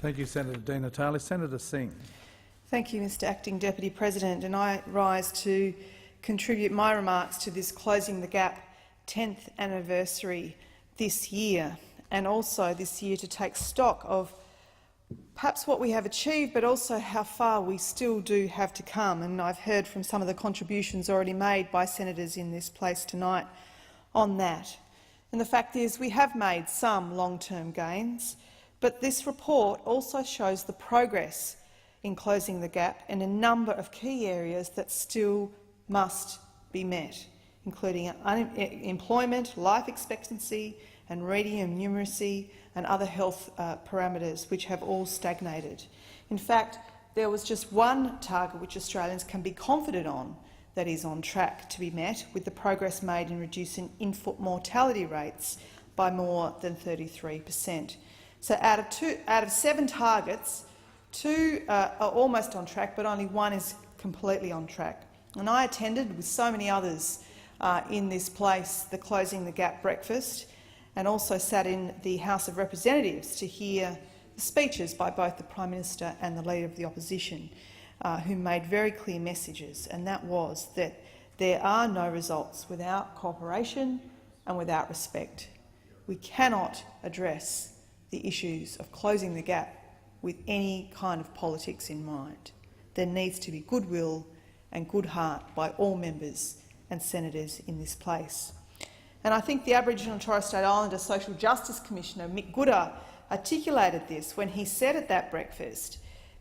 Thank you, Senator Di Natale. Senator Singh. Thank you, Mr Acting Deputy President, and I rise to contribute my remarks to this Closing the Gap 10th anniversary this year, and also this year to take stock of perhaps what we have achieved, but also how far we still do have to come. And I've heard from some of the contributions already made by senators in this place tonight on that. And the fact is we have made some long-term gains, but this report also shows the progress in closing the gap in a number of key areas that still must be met, including employment, life expectancy and reading and numeracy and other health parameters which have all stagnated. In fact, there was just one target which Australians can be confident on that is on track to be met, with the progress made in reducing infant mortality rates by more than 33%. So out of 7 targets, 2 are almost on track, but only 1 is completely on track. And I attended, with so many others in this place, the Closing the Gap breakfast, and also sat in the House of Representatives to hear the speeches by both the Prime Minister and the Leader of the Opposition, who made very clear messages, and that was that there are no results without cooperation and without respect. We cannot address the issues of closing the gap with any kind of politics in mind. There needs to be goodwill and good heart by all members and senators in this place. And I think the Aboriginal and Torres Strait Islander Social Justice Commissioner Mick Gooda articulated this when he said at that breakfast,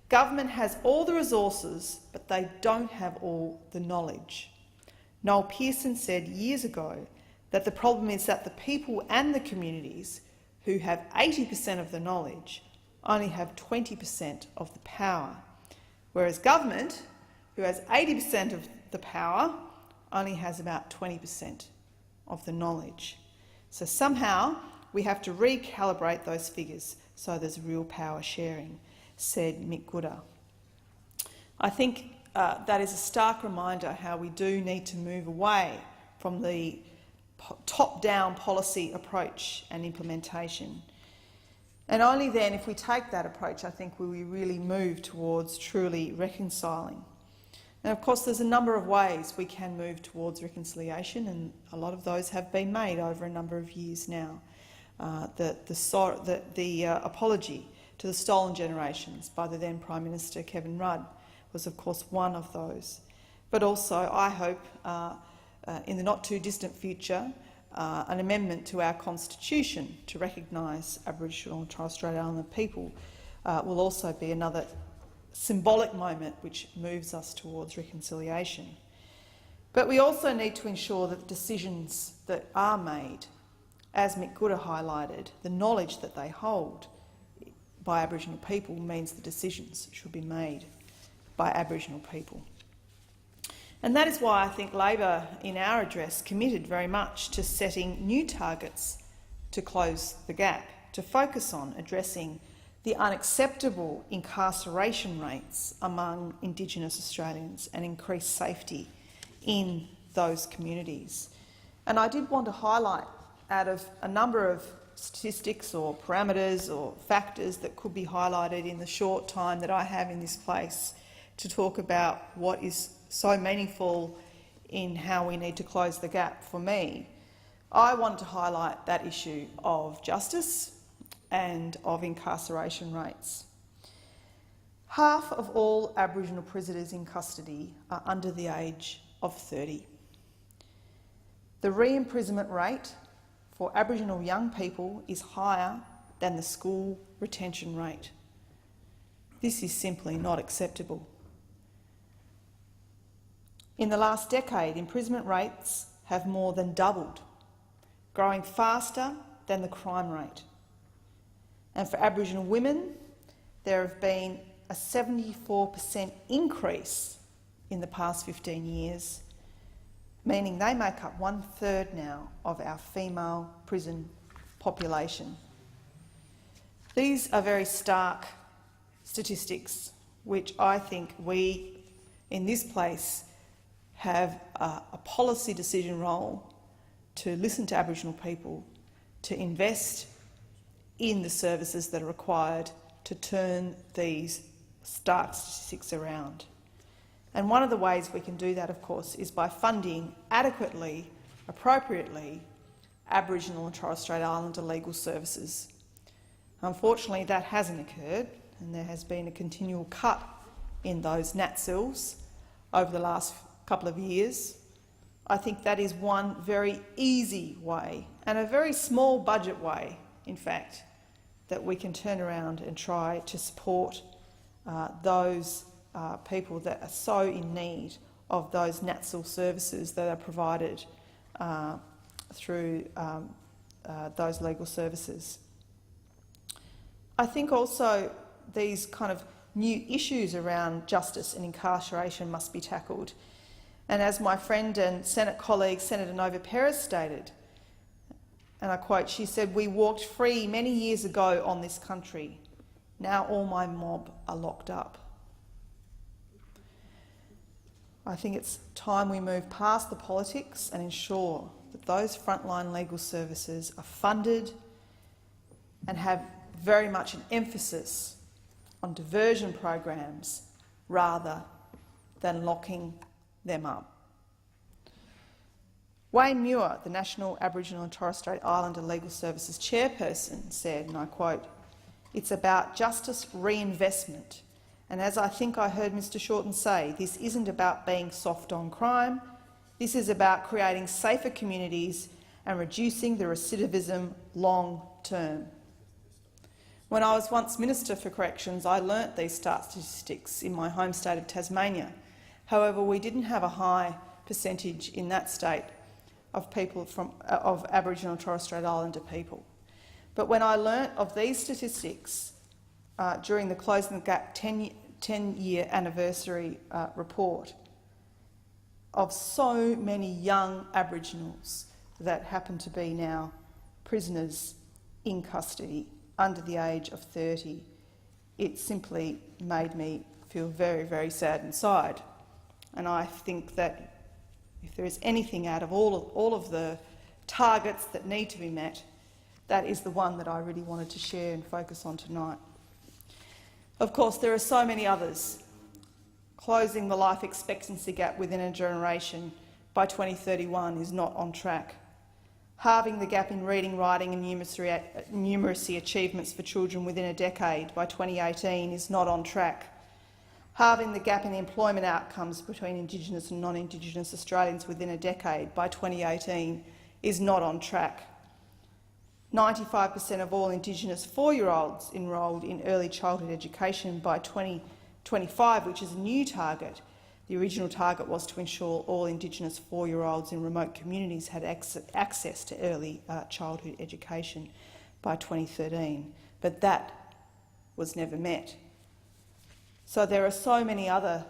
"Government has all the resources, but they don't have all the knowledge." Noel Pearson said years ago that the problem is that the people and the communities who have 80% of the knowledge only have 20% of the power, whereas government, who has 80% of the power, only has about 20% of the knowledge. So somehow we have to recalibrate those figures so there's real power sharing, said Mick Gooda. I think that is a stark reminder how we do need to move away from the top-down policy approach and implementation. And only then, if we take that approach, I think will we really move towards truly reconciling. And of course, there's a number of ways we can move towards reconciliation, and a lot of those have been made over a number of years now. The apology to the stolen generations by the then Prime Minister Kevin Rudd was, of course, one of those. But also, I hope, in the not-too-distant future, an amendment to our constitution to recognise Aboriginal and Torres Strait Islander people will also be another symbolic moment which moves us towards reconciliation. But we also need to ensure that the decisions that are made, as Mick Gooda highlighted, the knowledge that they hold by Aboriginal people means the decisions should be made by Aboriginal people. And that is why I think Labor, in our address, committed very much to setting new targets to close the gap, to focus on addressing the unacceptable incarceration rates among Indigenous Australians and increase safety in those communities. And I did want to highlight, out of a number of statistics or parameters or factors that could be highlighted in the short time that I have in this place, to talk about what is so meaningful in how we need to close the gap for me. I wanted to highlight that issue of justice and of incarceration rates. Half of all Aboriginal prisoners in custody are under the age of 30. The re-imprisonment rate for Aboriginal young people is higher than the school retention rate. This is simply not acceptable. In the last decade, imprisonment rates have more than doubled, growing faster than the crime rate. And for Aboriginal women, there have been a 74% increase in the past 15 years, meaning they make up 1/3 now of our female prison population. These are very stark statistics which I think we in this place have a policy decision role to listen to Aboriginal people, to invest in the services that are required to turn these stark statistics around. And one of the ways we can do that, of course, is by funding adequately, appropriately, Aboriginal and Torres Strait Islander legal services. Unfortunately, that hasn't occurred, and there has been a continual cut in those NATSILs over the last couple of years. I think that is one very easy way, and a very small budget way, in fact, that we can turn around and try to support those people that are so in need of those NATSIL services that are provided through those legal services. I think also these kind of new issues around justice and incarceration must be tackled. And as my friend and Senate colleague, Senator Nova Perez stated, and I quote, she said, "We walked free many years ago on this country. Now all my mob are locked up." I think it's time we move past the politics and ensure that those frontline legal services are funded and have very much an emphasis on diversion programs rather than locking them up. Wayne Muir, the National Aboriginal and Torres Strait Islander Legal Services chairperson, said, and I quote, "It's about justice reinvestment. And as I think I heard Mr Shorten say, this isn't about being soft on crime. This is about creating safer communities and reducing the recidivism long term." When I was once Minister for Corrections, I learnt these statistics in my home state of Tasmania. However, we didn't have a high percentage in that state of people of Aboriginal and Torres Strait Islander people. But when I learnt of these statistics during the Closing the Gap 10-year anniversary report of so many young Aboriginals that happen to be now prisoners in custody under the age of 30, it simply made me feel very, very sad inside. And I think that if there is anything out of all of the targets that need to be met, that is the one that I really wanted to share and focus on tonight. Of course, there are so many others. Closing the life expectancy gap within a generation by 2031 is not on track. Halving the gap in reading, writing and numeracy achievements for children within a decade by 2018 is not on track. Halving the gap in employment outcomes between Indigenous and non-Indigenous Australians within a decade by 2018 is not on track. 95% of all Indigenous 4-year-olds enrolled in early childhood education by 2025, which is a new target. The original target was to ensure all Indigenous 4-year-olds in remote communities had access to early childhood education by 2013, but that was never met. So there are so many other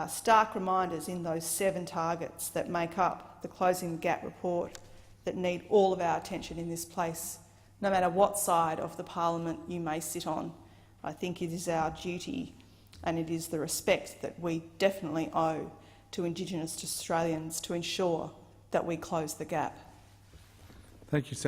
stark reminders in those 7 targets that make up the Closing the Gap report that need all of our attention in this place, no matter what side of the parliament you may sit on. I think it is our duty and it is the respect that we definitely owe to Indigenous Australians to ensure that we close the gap. Thank you, Senator.